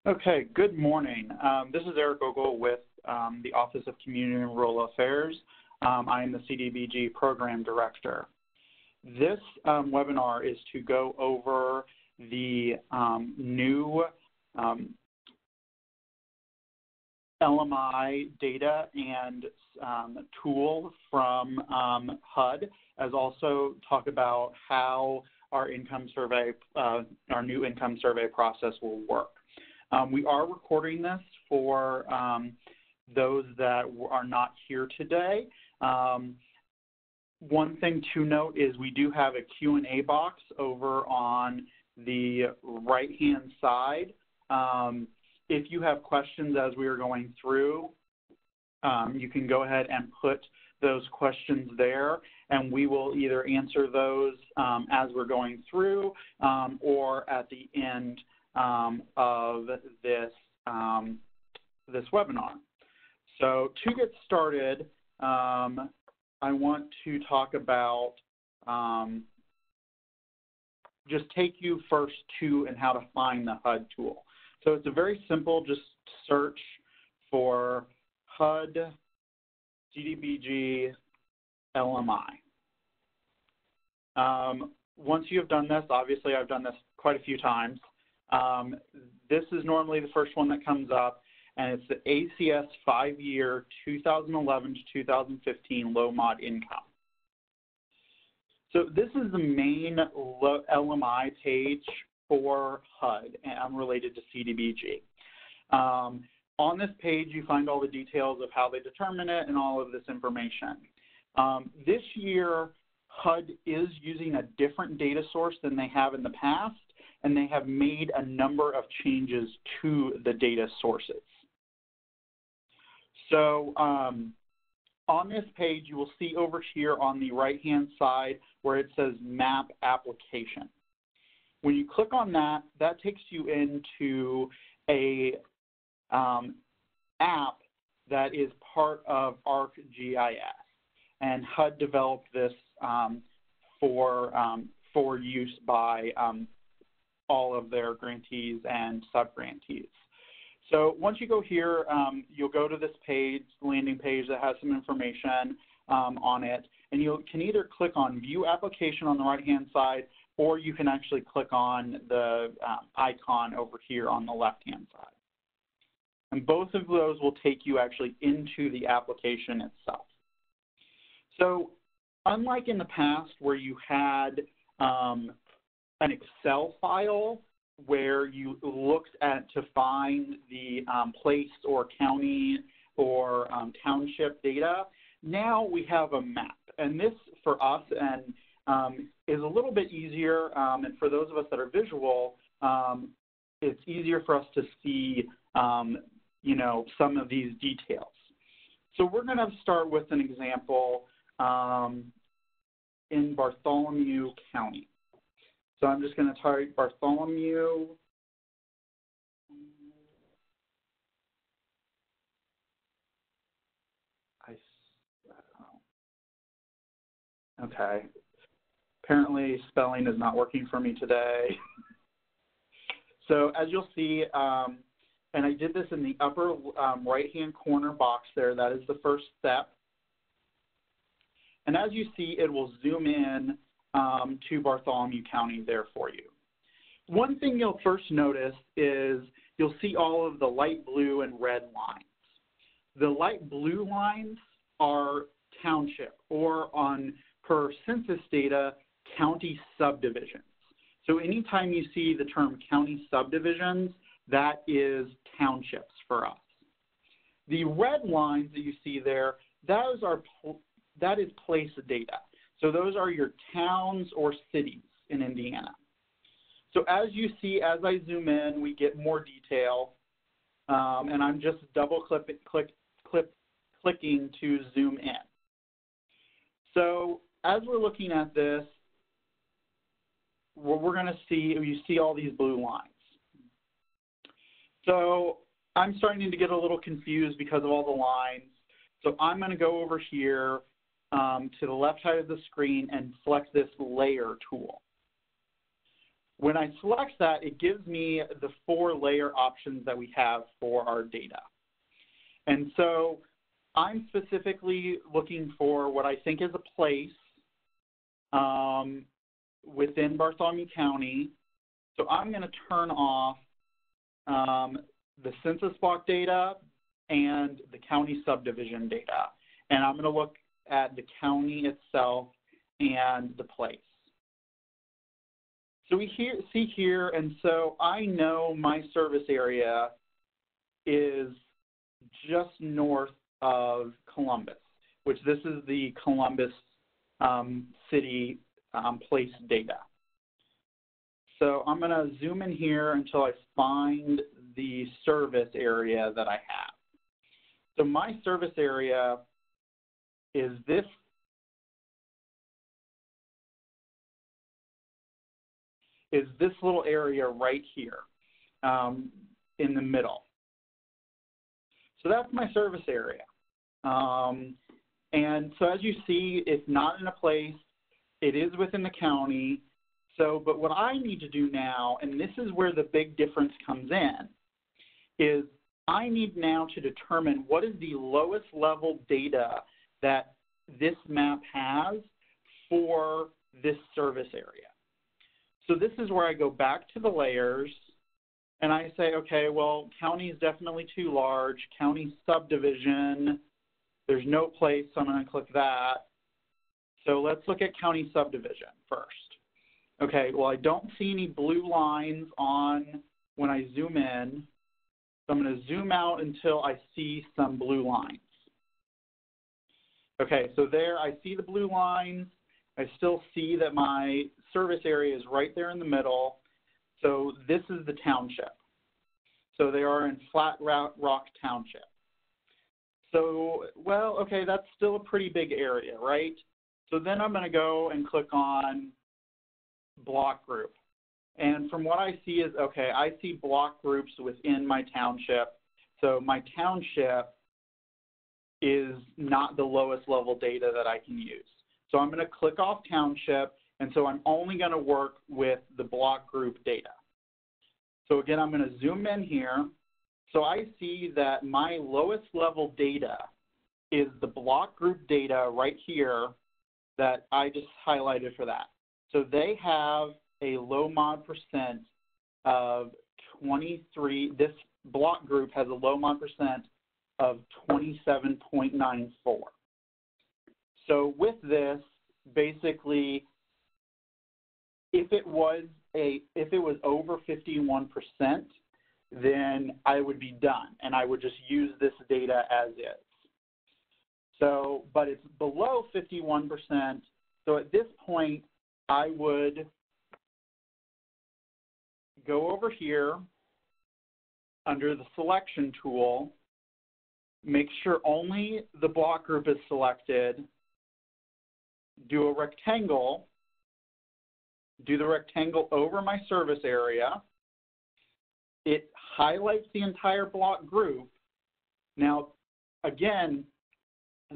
Okay, good morning. This is Eric Ogle with the Office of Community and Rural Affairs. I am the CDBG Program Director. This webinar is to go over the new LMI data and tool from HUD, as also talk about how our income survey, our new income survey process will work. We are recording this for those that are not here today. One thing to note is we do have a Q&A box over on the right-hand side. If you have questions as we are going through, you can go ahead and put those questions there, and we will either answer those as we're going through or at the end of this this webinar. So to get started, I want to talk about just take you first to and how to find the HUD tool. So it's a very simple, just search for HUD CDBG LMI. Once you have done this, obviously I've done this quite a few times. This is normally the first one that comes up, and it's the ACS 5-year 2011 to 2015 low mod income. So this is the main LMI page for HUD and related to CDBG. On this page, you find all the details of how they determine it and all of this information. This year, HUD is using a different data source than they have in the past, and they have made a number of changes to the data sources. So on this page, you will see over here on the right-hand side where it says Map Application. When you click on that, that takes you into a app that is part of ArcGIS, and HUD developed this for use by all of their grantees and sub-grantees. So once you go here, you'll go to this page, landing page that has some information on it, and you can either click on View Application on the right-hand side, or you can actually click on the icon over here on the left-hand side. And both of those will take you actually into the application itself. So unlike in the past where you had an Excel file where you looked at to find the place or county or township data, now we have a map. And this for us is a little bit easier, and for those of us that are visual, it's easier for us to see you know, some of these details. So we're going to start with an example in Bartholomew County. So I'm just going to type Bartholomew. Okay. Apparently spelling is not working for me today. So as you'll see, and I did this in the upper right-hand corner box there, that is the first step. And as you see, it will zoom in to Bartholomew County there for you. One thing you'll first notice is you'll see all of the light blue and red lines. The light blue lines are township, or on per census data, county subdivisions. So anytime you see the term county subdivisions, that is townships for us. The red lines that you see there, that is place data. So those are your towns or cities in Indiana. So as you see, as I zoom in, we get more detail, and I'm just double clicking to zoom in. So as we're looking at this, what we're going to see, you see all these blue lines. So I'm starting to get a little confused because of all the lines. So I'm going to go over here to the left side of the screen and select this layer tool. When I select that, it gives me the 4 layer options that we have for our data. And so I'm specifically looking for what I think is a place within Bartholomew County. So I'm going to turn off the census block data and the county subdivision data. And I'm going to look at the county itself and the place. So we see here, and so I know my service area is just north of Columbus, which this is the Columbus city place data. So I'm going to zoom in here until I find the service area that I have. So my service area is this little area right here in the middle. So that's my service area. And so as you see, it's not in a place, it is within the county. So, but what I need to do now, and this is where the big difference comes in, is I need now to determine what is the lowest level data that this map has for this service area. So this is where I go back to the layers and I say, okay, well, county is definitely too large. County subdivision, there's no place, so I'm going to click that. So let's look at county subdivision first. Okay, well, I don't see any blue lines on when I zoom in. So I'm going to zoom out until I see some blue lines. Okay, so there I see the blue lines. I still see that my service area is right there in the middle. So this is the township. So they are in Flat Rock Township. So, well, okay, that's still a pretty big area, right? So then I'm going to go and click on block group. And from what I see is, okay, I see block groups within my township. So my township is not the lowest level data that I can use. So I'm going to click off township, and so I'm only going to work with the block group data. So again, I'm going to zoom in here. So I see that my lowest level data is the block group data right here that I just highlighted for that. So they have a low mod percent of 23. This block group has a low mod percent of 27.94. So with this, basically, if it was over 51%, then I would be done, and I would just use this data as is. So, but it's below 51%. So at this point, I would go over here under the selection tool, make sure only the block group is selected, do a rectangle, do the rectangle over my service area. It highlights the entire block group. Now, again,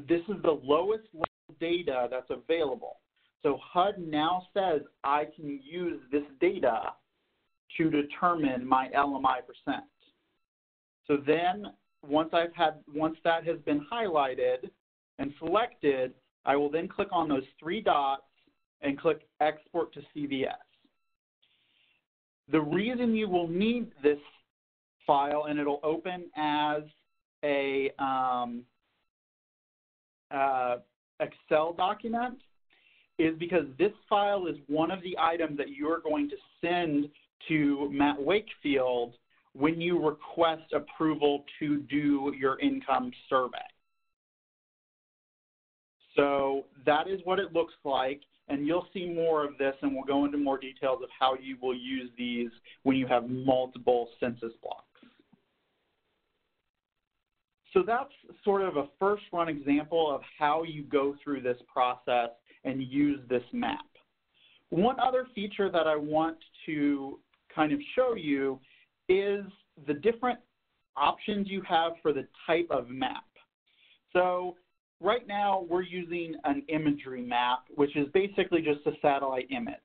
this is the lowest level data that's available. So HUD now says I can use this data to determine my LMI percent. So then once that has been highlighted and selected, I will then click on those 3 dots and click Export to CVS. The reason you will need this file, and it'll open as a Excel document, is because this file is one of the items that you're going to send to Matt Wakefield when you request approval to do your income survey. So that is what it looks like, and you'll see more of this, and we'll go into more details of how you will use these when you have multiple census blocks. So that's sort of a first run example of how you go through this process and use this map. One other feature that I want to kind of show you is the different options you have for the type of map. So right now we're using an imagery map, which is basically just a satellite image.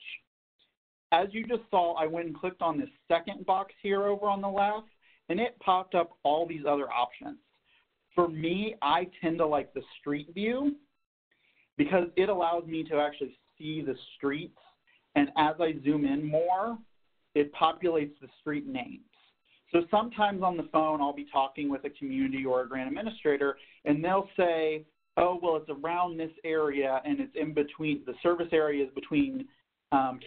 as you just saw, I went and clicked on this second box here over on the left, and it popped up all these other options. For me, I tend to like the street view because it allows me to actually see the streets, and as I zoom in more, it populates the street names. So sometimes on the phone, I'll be talking with a community or a grant administrator, and they'll say, oh, well, it's around this area, and it's in between, the service area is between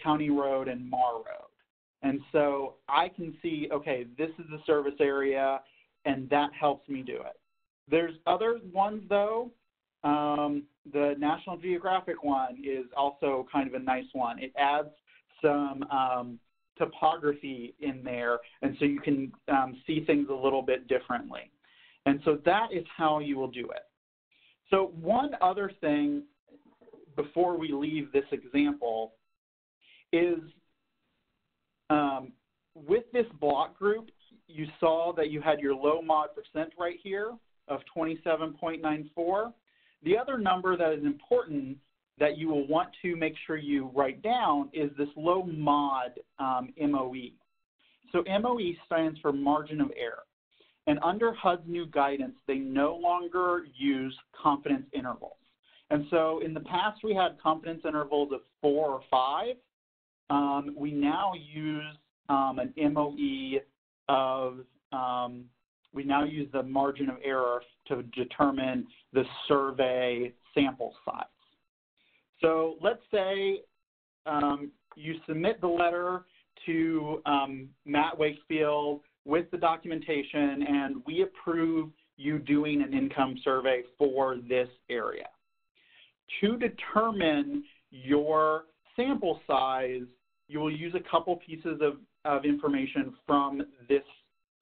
County Road and Mar Road. And so I can see, okay, this is the service area, and that helps me do it. There's other ones, though. The National Geographic one is also kind of a nice one. It adds some topography in there, and so you can see things a little bit differently. And so that is how you will do it. So one other thing before we leave this example is with this block group, you saw that you had your low mod percent right here of 27.94. The other number that is important that you will want to make sure you write down is this low mod MOE. So MOE stands for margin of error. And under HUD's new guidance, they no longer use confidence intervals. And so in the past, we had confidence intervals of 4 or 5. We now use an MOE of, we now use the margin of error to determine the survey sample size. So let's say you submit the letter to Matt Wakefield with the documentation, and we approve you doing an income survey for this area. To determine your sample size, you will use a couple pieces of information from this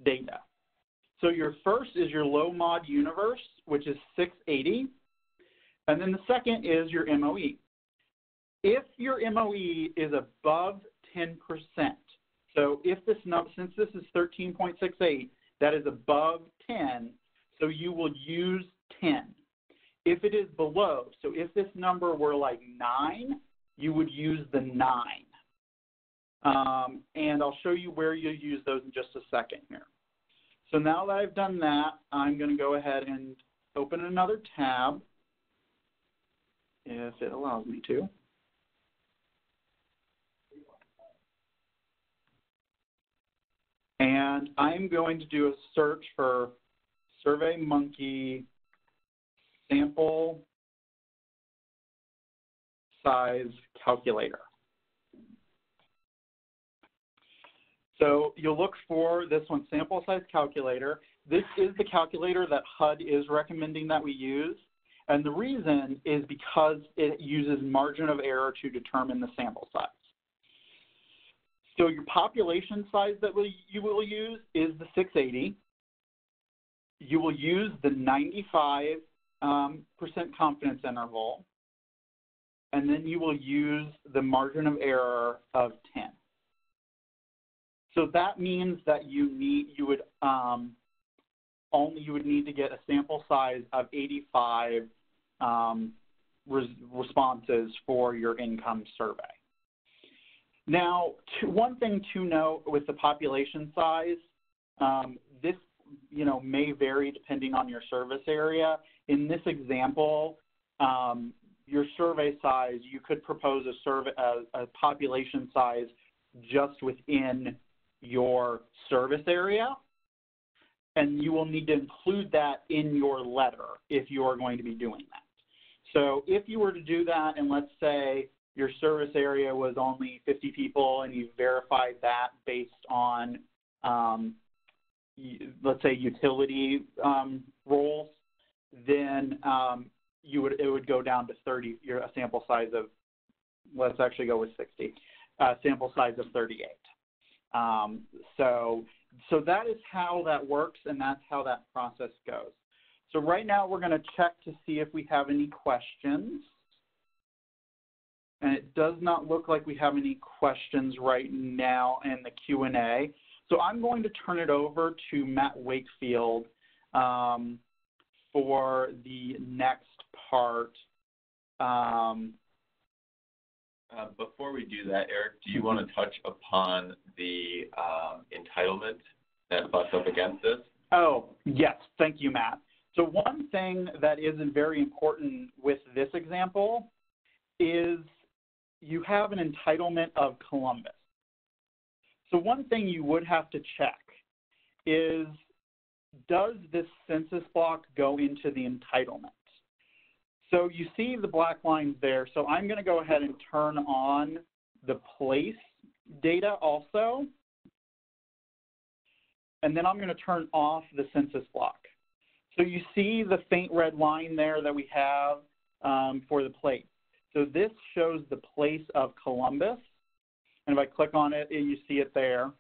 data. So your first is your low mod universe, which is 680, and then the second is your MOE. If your MOE is above 10%, so if this number, since this is 13.68, that is above 10, so you will use 10. If it is below, so if this number were like 9, you would use the 9. And I'll show you where you use those in just a second here. So now that I've done that, I'm going to go ahead and open another tab, if it allows me to. And I'm going to do a search for Surveymonkey sample size calculator. So you'll look for this one, sample size calculator. This is the calculator that HUD is recommending that we use. And the reason is because it uses margin of error to determine the sample size. So your population size that you will use is the 680. You will use the 95% confidence interval, and then you will use the margin of error of 10. So that means that you would need to get a sample size of 85 responses for your income survey. Now, one thing to note with the population size, this may vary depending on your service area. In this example, your survey size, you could propose a population size just within your service area, and you will need to include that in your letter if you are going to be doing that. So if you were to do that, and let's say your service area was only 50 people and you verified that based on, let's say, utility roles, then it would go down to 30, a sample size of, let's actually go with 60, sample size of 38. So that is how that works, and that's how that process goes. So right now we're going to check to see if we have any questions. And it does not look like we have any questions right now in the Q&A. So I'm going to turn it over to Matt Wakefield for the next part Before we do that, Eric, do you want to touch upon the entitlement that butts up against this? Oh, yes. Thank you, Matt. So one thing that isn't very important with this example is you have an entitlement of Columbus. So one thing you would have to check is, does this census block go into the entitlement? So you see the black lines there. So I'm going to go ahead and turn on the place data also. And then I'm going to turn off the census block. So you see the faint red line there that we have for the place. So this shows the place of Columbus. And if I click on it, you see it there.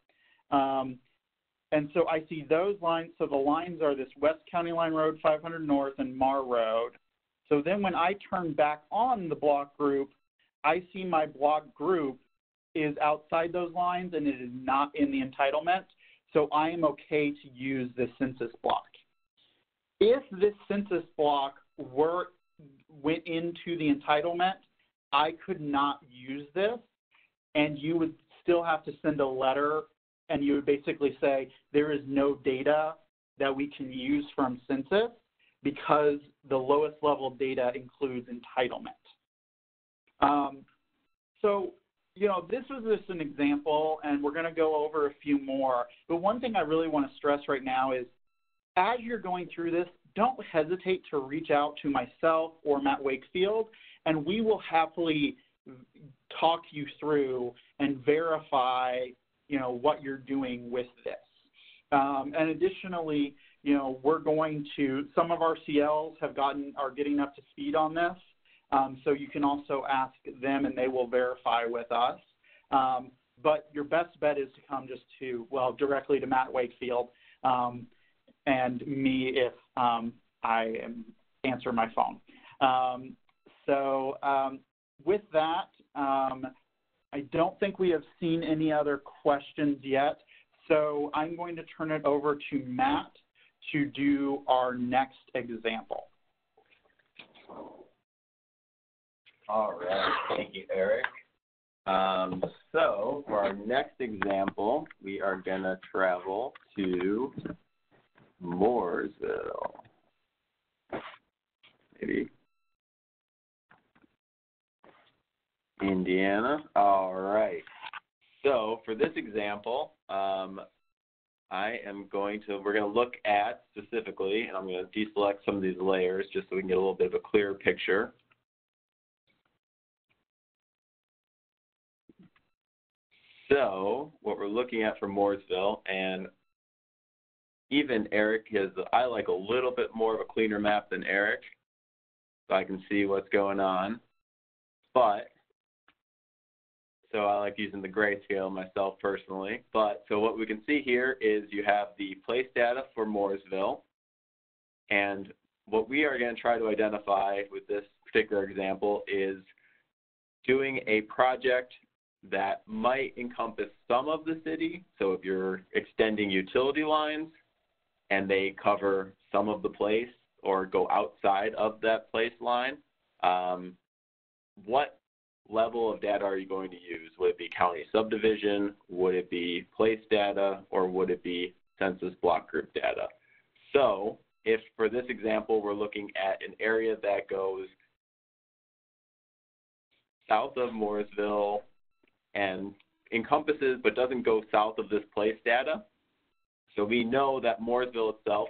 And so I see those lines. So the lines are this West County Line Road 500 North and Mar Road. So then when I turn back on the block group, I see my block group is outside those lines and it is not in the entitlement. So I am okay to use this census block. If this census block went into the entitlement, I could not use this, and you would still have to send a letter, and you would basically say there is no data that we can use from census because the lowest level data includes entitlement. So, you know, this was just an example, and we're going to go over a few more. But one thing I really want to stress right now is, as you're going through this, don't hesitate to reach out to myself or Matt Wakefield, and we will happily talk you through and verify, you know, what you're doing with this. And additionally, you know, we're going to, some of our CLs are getting up to speed on this. So you can also ask them and they will verify with us. But your best bet is to come just to, well, directly to Matt Wakefield and me if I answer my phone. With that, I don't think we have seen any other questions yet. So I'm going to turn it over to Matt to do our next example. All right, thank you, Eric. So for our next example, we are going to travel to Mooresville. Maybe Indiana. All right. So for this example, we're going to look at specifically, and I'm going to deselect some of these layers just so we can get a little bit of a clearer picture. So what we're looking at for Mooresville, and even Eric I like a little bit more of a cleaner map than Eric, so I can see what's going on. So I like using the grayscale myself personally. So what we can see here is you have the place data for Mooresville, and what we are going to try to identify with this particular example is doing a project that might encompass some of the city. So if you're extending utility lines and they cover some of the place or go outside of that place line, what level of data are you going to use? Would it be county subdivision? Would it be place data? Or would it be census block group data? So if for this example, we're looking at an area that goes south of Mooresville and encompasses but doesn't go south of this place data. So we know that Mooresville itself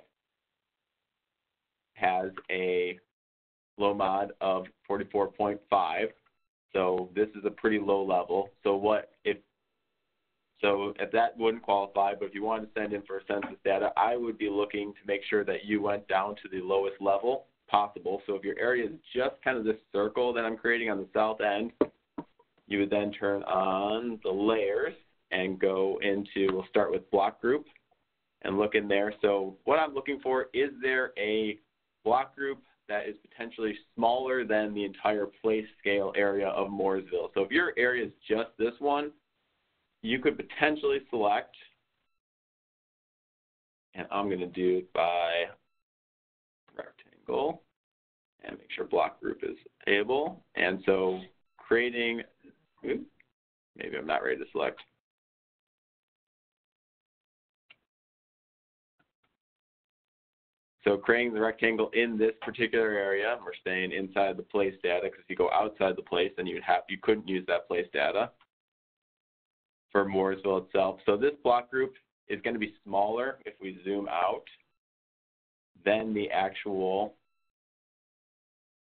has a low mod of 44.5. So this is a pretty low level. So if that wouldn't qualify, but if you wanted to send in for census data, I would be looking to make sure that you went down to the lowest level possible. So if your area is just kind of this circle that I'm creating on the south end, you would then turn on the layers and go into, we'll start with block group and look in there. So what I'm looking for, is there a block group that is potentially smaller than the entire place scale area of Mooresville? So if your area is just this one, you could potentially select, and I'm going to do it by rectangle and make sure block group is able. And so creating maybe I'm not ready to select. So creating the rectangle in this particular area, we're staying inside the place data, because if you go outside the place, then you couldn't use that place data for Mooresville itself. So this block group is going to be smaller if we zoom out than the actual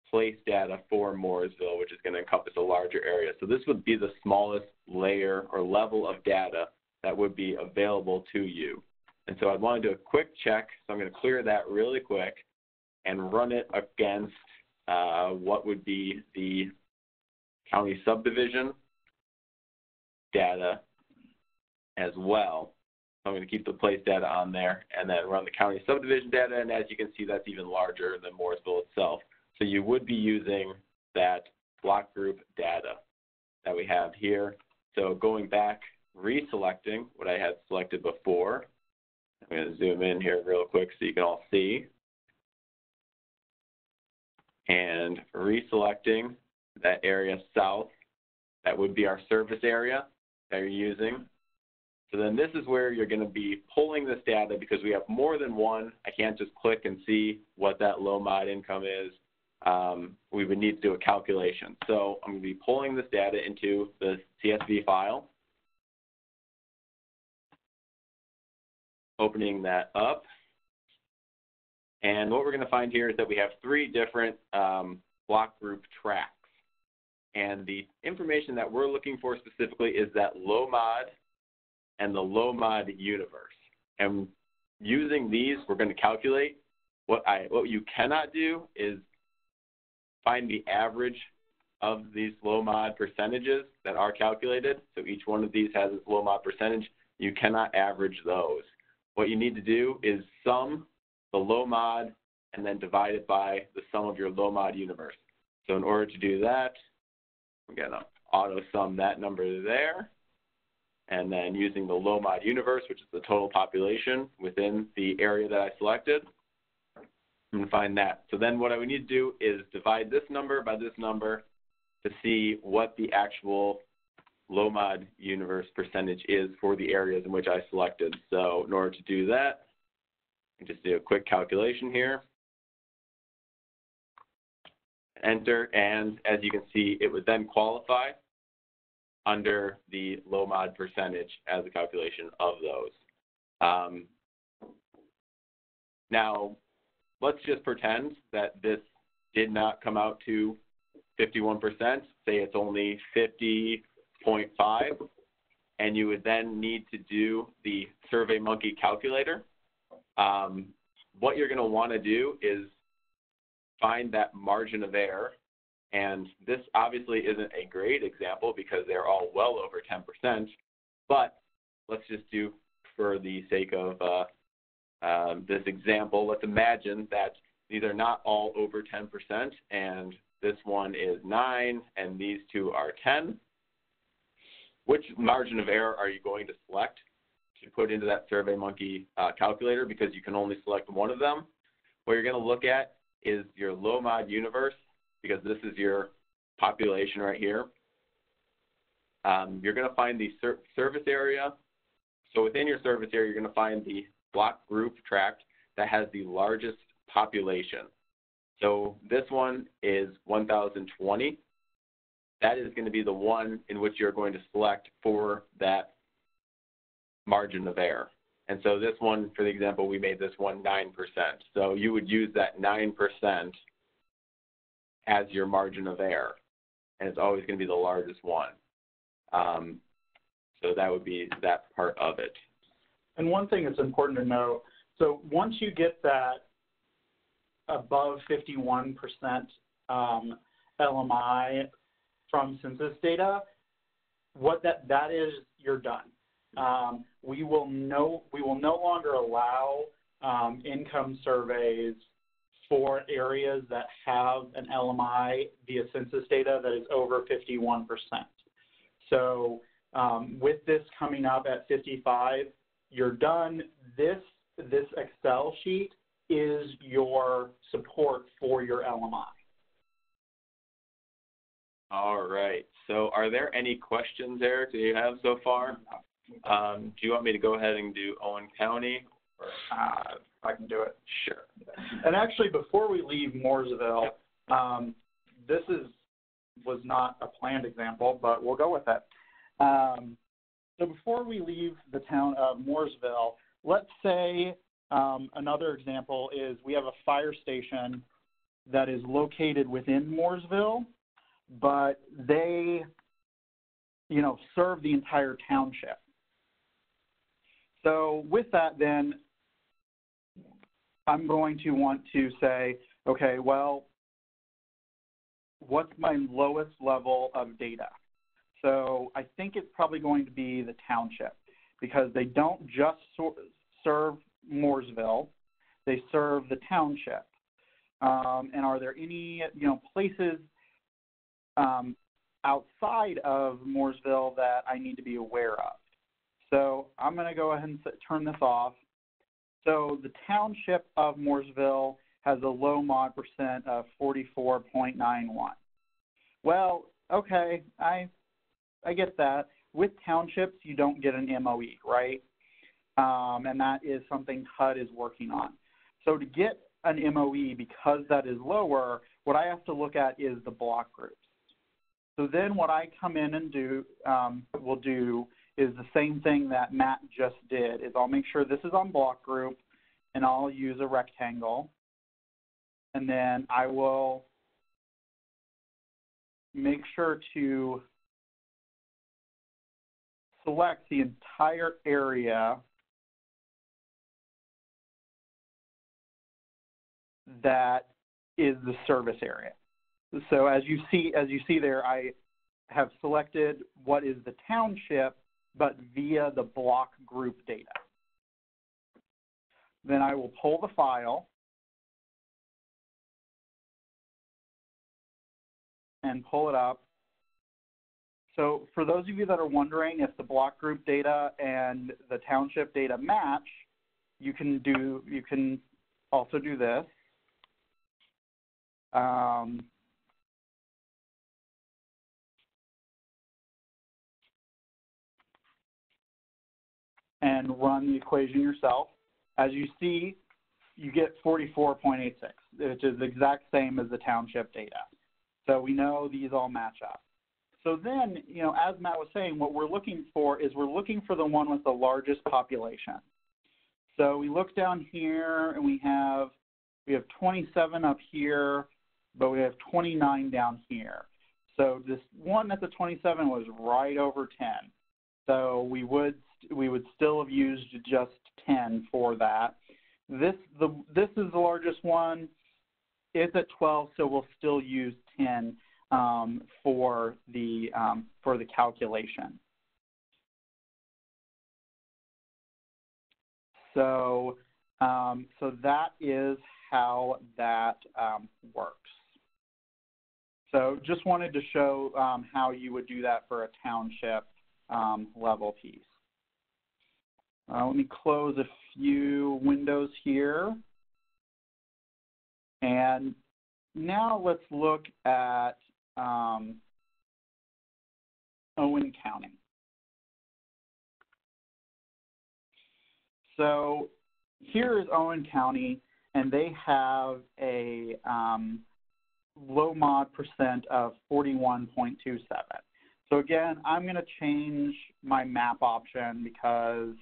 place data for Mooresville, which is going to encompass a larger area. So this would be the smallest layer or level of data that would be available to you. And so I'd want to do a quick check. So I'm going to clear that really quick and run it against what would be the county subdivision data as well. So I'm going to keep the place data on there and then run the county subdivision data. And as you can see, that's even larger than Mooresville itself. So you would be using that block group data that we have here. So going back, reselecting what I had selected before. I'm going to zoom in here real quick so you can all see. And reselecting that area south, that would be our service area that you're using. So then this is where you're going to be pulling this data, because we have more than one. I can't just click and see what that low mod income is. We would need to do a calculation. So I'm going to be pulling this data into the CSV file, opening that up. And what we're going to find here is that we have three different block group tracks. And the information that we're looking for specifically is that low mod and the low mod universe. And using these, we're going to calculate. What you cannot do is find the average of these low mod percentages that are calculated. So each one of these has its low mod percentage. You cannot average those. What you need to do is sum the low mod and then divide it by the sum of your low mod universe. So in order to do that, we're going to auto sum that number there. And then using the low mod universe, which is the total population within the area that I selected, I'm going to find that. So then what I would need to do is divide this number by this number to see what the actual low mod universe percentage is for the areas in which I selected. So in order to do that, I just do a quick calculation here. Enter, and as you can see, it would then qualify under the low mod percentage as a calculation of those. Now, let's just pretend that this did not come out to 51%. Say it's only 50.5, and you would then need to do the Surveymonkey Calculator. What you're going to want to do is find that margin of error. And this obviously isn't a great example because they're all well over 10%, but let's just do, for the sake of this example, let's imagine that these are not all over 10%, and this one is 9, and these two are 10. Which margin of error are you going to select to put into that Surveymonkey calculator, because you can only select one of them? What you're going to look at is your low mod universe, because this is your population right here. You're going to find the service area. So within your service area, you're going to find the block group tract that has the largest population. So this one is 1,020. That is going to be the one in which you're going to select for that margin of error. And so this one, for the example, we made this one 9%. So you would use that 9% as your margin of error, and it's always going to be the largest one. So that would be that part of it. And one thing that's important to know, so once you get that above 51% LMI from census data, what that is, you're done. We will no longer allow income surveys for areas that have an LMI via census data that is over 51%. So with this coming up at 55, you're done. This Excel sheet is your support for your LMI. All right. So are there any questions, Eric, that you have so far? Do you want me to go ahead and do Owen County? Or? I can do it. Sure. And actually, before we leave Mooresville, this was not a planned example, but we'll go with it. So before we leave the town of Mooresville, let's say another example is we have a fire station that is located within Mooresville, but they, serve the entire township. So with that, then I'm going to want to say, okay, well, what's my lowest level of data? So I think it's probably going to be the township, because they don't just serve Mooresville, they serve the township. And are there any, places outside of Mooresville that I need to be aware of? So I'm going to go ahead and turn this off. So the township of Mooresville has a low mod percent of 44.91. Well, okay, I get that. With townships, you don't get an MOE, right? And that is something HUD is working on. So to get an MOE, because that is lower, what I have to look at is the block groups. So then what I come in and will do is the same thing that Matt just did, is I'll make sure this is on block group, and I'll use a rectangle. And then I will make sure to select the entire area that is the service area. So as you see there, I have selected what is the township, but via the block group data. Then I will pull the file and pull it up. So for those of you that are wondering if the block group data and the township data match, you can also do this. And run the equation yourself. As you see, you get 44.86, which is the exact same as the township data. So we know these all match up. So then, as Matt was saying, what we're looking for is we're looking for the one with the largest population. So we look down here and we have 27 up here, but we have 29 down here. So this one at the 27 was right over 10. So we would still have used just 10 for that. This is the largest one. It's at 12, so we'll still use 10 for the calculation. So that is how that works. So just wanted to show how you would do that for a township level piece. Let me close a few windows here. And now let's look at Owen County. So here is Owen County, and they have a low mod percent of 41.27. So again, I'm going to change my map option because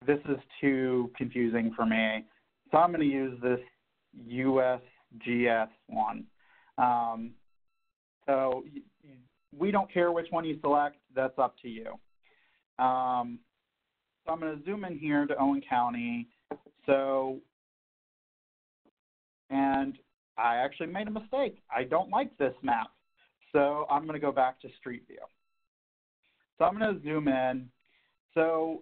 this is too confusing for me. So I'm going to use this USGS one. So we don't care which one you select. That's up to you. So I'm going to zoom in here to Owen County. And I actually made a mistake. I don't like this map. So I'm going to go back to Street View. So I'm going to zoom in. So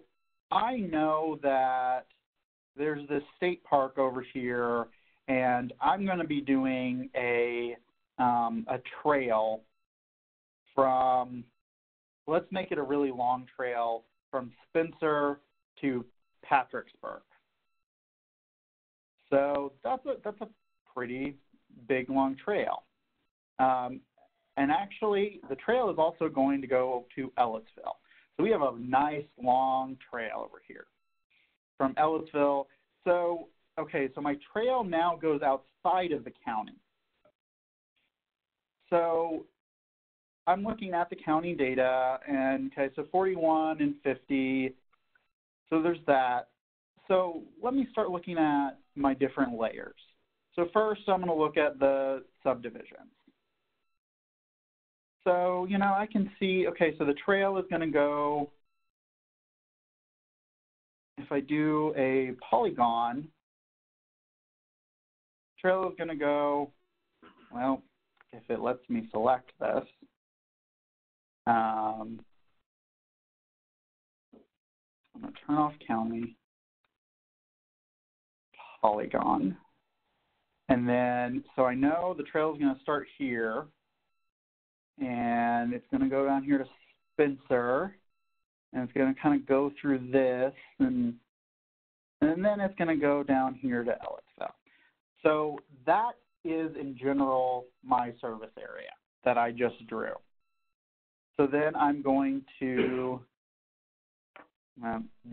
I know that there's this state park over here, and I'm going to be doing a trail from, let's make it a really long trail from Spencer to Patricksburg. So that's a pretty big long trail. And actually, the trail is also going to go to Ellisville. So we have a nice long trail over here from Ellisville. So, okay, so my trail now goes outside of the county. So I'm looking at the county data, and okay, so 41 and 50, so there's that. So let me start looking at my different layers. So first, I'm going to look at the subdivisions. So, you know, I can see, okay, so the trail is going to go, if I do a polygon, trail is going to go, well, if it lets me select this, I'm going to turn off county, polygon, and then, so I know the trail is going to start here, and it's going to go down here to Spencer, and it's going to kind of go through this, and then it's going to go down here to Ellisville. So that is, in general, my service area that I just drew. So then I'm going to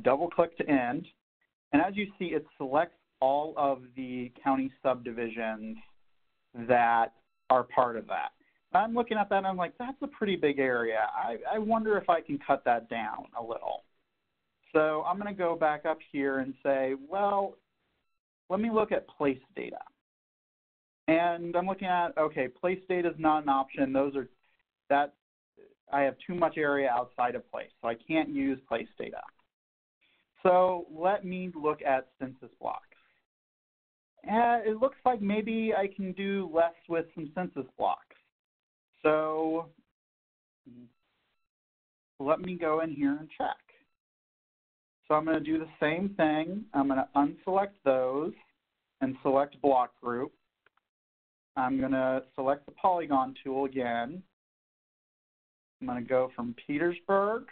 double-click to end, and as you see, it selects all of the county subdivisions that are part of that. I'm looking at that and I'm like, that's a pretty big area. I wonder if I can cut that down a little. So I'm going to go back up here and say, well, let me look at place data. And I'm looking at, okay, place data is not an option. I have too much area outside of place, so I can't use place data. So let me look at census blocks. And it looks like maybe I can do less with some census blocks. So let me go in here and check. So I'm going to do the same thing. I'm going to unselect those and select block group. I'm going to select the polygon tool again. I'm going to go from Petersburg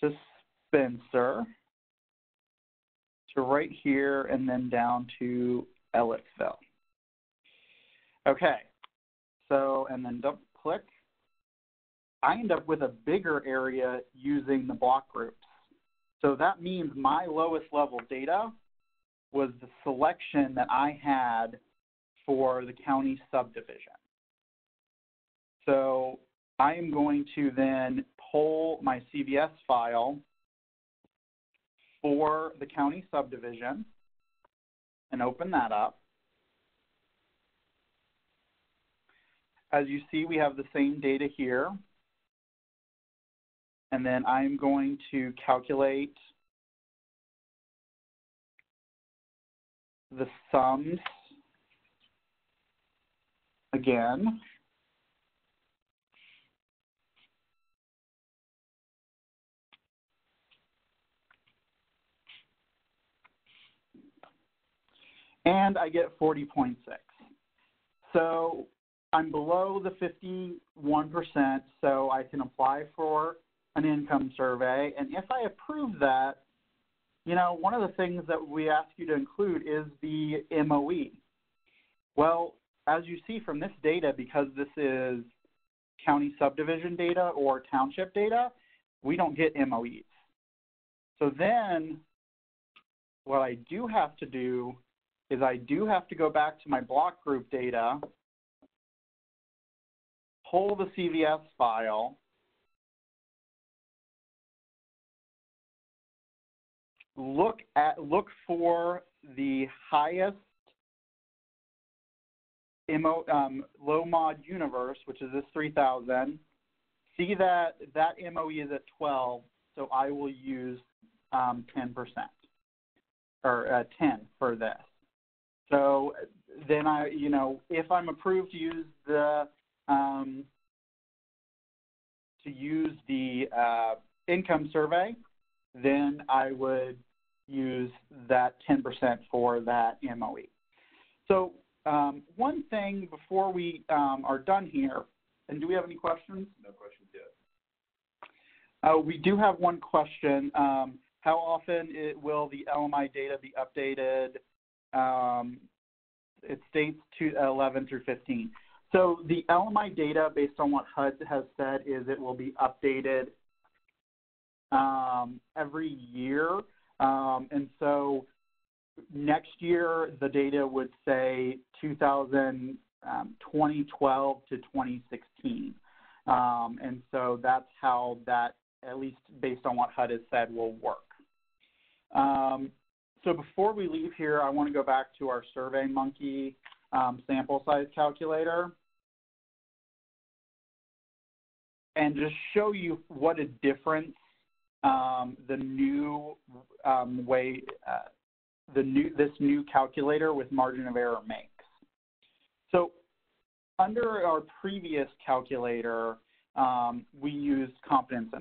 to Spencer to right here and then down to Ellisville. Okay, so and then double click. I end up with a bigger area using the block groups. So that means my lowest level data was the selection that I had for the county subdivision. So I am going to then pull my CVS file for the county subdivision and open that up. As you see, we have the same data here. And then I'm going to calculate the sums again. And I get 40.6. So I'm below the 51%, so I can apply for an income survey. And if I approve that, you know, one of the things that we ask you to include is the MOE. Well, as you see from this data, because this is county subdivision data or township data, we don't get MOEs. So then what I do have to do is I do have to go back to my block group data, pull the CVS file, look for the highest low mod universe, which is this 3,000. See that MOE is at 12, so I will use 10% or 10 for this. So then if I'm approved to use the income survey, then I would use that 10% for that MOE. So one thing before we are done here, and do we have any questions? No questions yet. We do have one question. How often will the LMI data be updated? It states 11 through 15. So the LMI data, based on what HUD has said, is it will be updated every year. And so next year, the data would say 2012 to 2016. And so that's how that, at least based on what HUD has said, will work. So before we leave here, I want to go back to our Surveymonkey sample size calculator and just show you what a difference this new calculator with margin of error makes. So under our previous calculator, we used confidence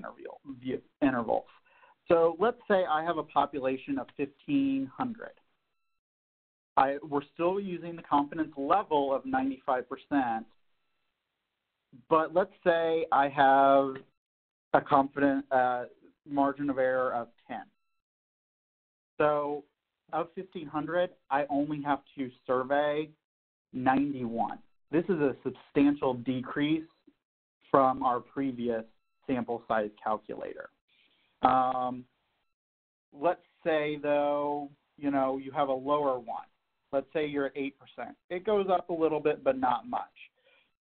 intervals. So let's say I have a population of 1,500. We're still using the confidence level of 95%, but let's say I have a confident margin of error of 10. So of 1,500, I only have to survey 91. This is a substantial decrease from our previous sample size calculator. Let's say, though, you have a lower one. Let's say you're at 8%. It goes up a little bit, but not much.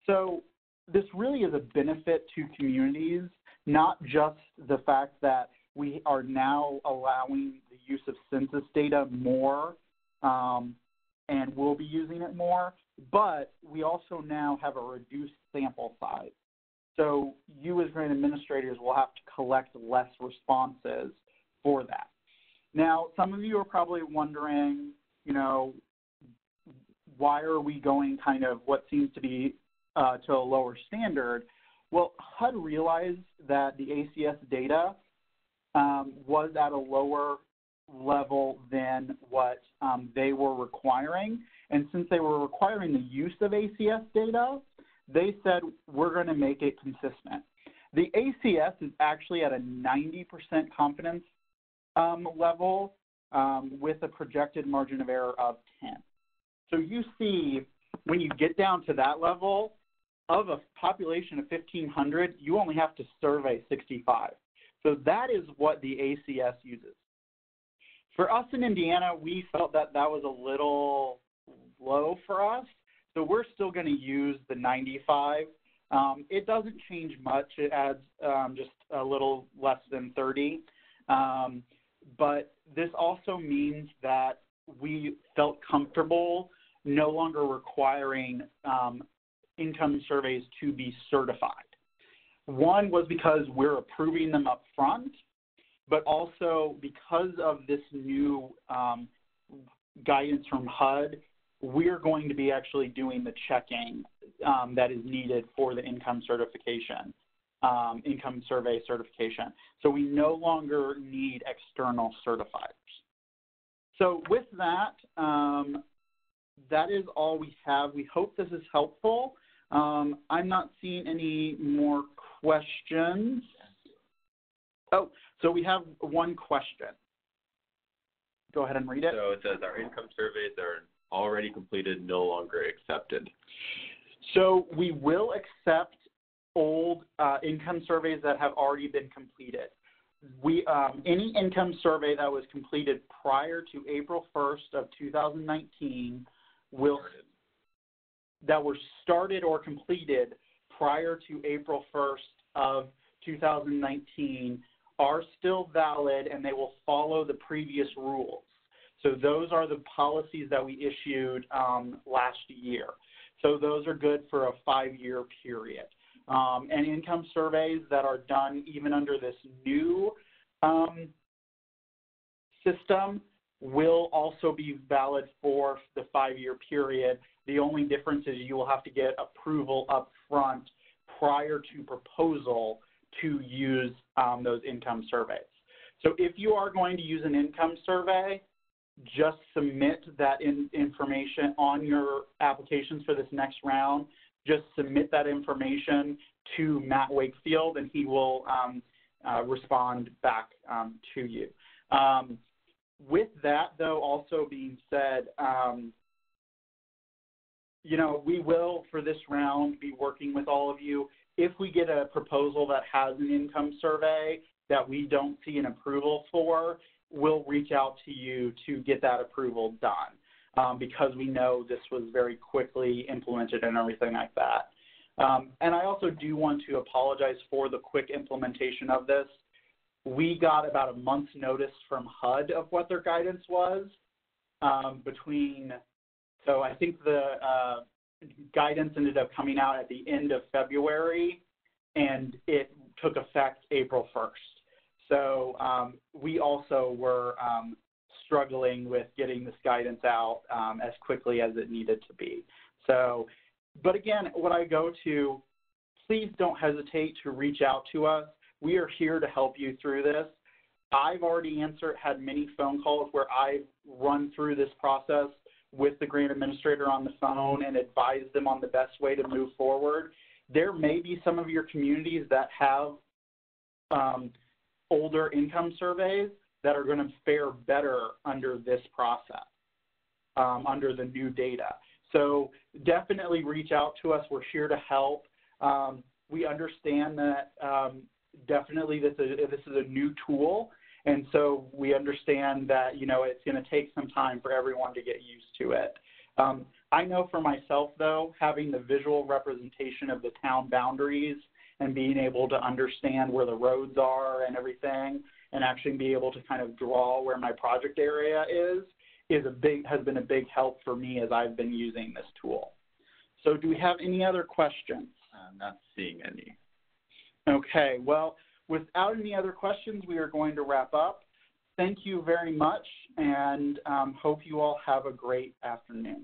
So this really is a benefit to communities, not just the fact that we are now allowing the use of census data more and will be using it more, but we also now have a reduced sample size. So you as grant administrators will have to collect less responses for that. Now, some of you are probably wondering, why are we going kind of what seems to be to a lower standard? Well, HUD realized that the ACS data was at a lower level than what they were requiring. And since they were requiring the use of ACS data, they said, we're going to make it consistent. The ACS is actually at a 90% confidence level with a projected margin of error of 10. So you see, when you get down to that level, of a population of 1,500, you only have to survey 65. So that is what the ACS uses. For us in Indiana, we felt that that was a little low for us, so we're still going to use the 95. It doesn't change much. It adds just a little less than 30. But this also means that we felt comfortable no longer requiring income surveys to be certified. One was because we're approving them up front, but also because of this new guidance from HUD, we're going to be actually doing the checking that is needed for the income certification, income survey certification. So we no longer need external certifiers. So with that, that is all we have. We hope this is helpful. I'm not seeing any more questions. Oh, so we have one question. Go ahead and read it. So it says, our income surveys are already completed, no longer accepted. So we will accept old income surveys that have already been completed. Any income survey that was completed prior to April 1st of 2019 that were started or completed prior to April 1st of 2019 are still valid, and they will follow the previous rules. So those are the policies that we issued last year. So those are good for a 5-year period. And income surveys that are done even under this new system will also be valid for the 5-year period. The only difference is you will have to get approval up front prior to proposal to use those income surveys. So if you are going to use an income survey, just submit that information on your applications for this next round. Just submit that information to Matt Wakefield, and he will respond back to you. With that, though, also being said, you know, we will, for this round, be working with all of you. If we get a proposal that has an income survey that we don't see an approval for, we'll reach out to you to get that approval done, because we know this was very quickly implemented and everything like that. And I also do want to apologize for the quick implementation of this. We got about a month's notice from HUD of what their guidance was so I think the guidance ended up coming out at the end of February, and it took effect April 1st. So we also were struggling with getting this guidance out as quickly as it needed to be. So, but again, when I go to, please don't hesitate to reach out to us. We are here to help you through this. I've already had many phone calls where I've run through this process with the grant administrator on the phone and advised them on the best way to move forward. There may be some of your communities that have older income surveys that are going to fare better under this process, under the new data. So definitely reach out to us. We're here to help. We understand that definitely this is a new tool, and so we understand that, you know, it's going to take some time for everyone to get used to it. I know for myself, though, having the visual representation of the town boundaries and being able to understand where the roads are and everything, and actually be able to kind of draw where my project area has been a big help for me as I've been using this tool. So do we have any other questions? I'm not seeing any. Okay, well, without any other questions, we are going to wrap up. Thank you very much, and hope you all have a great afternoon.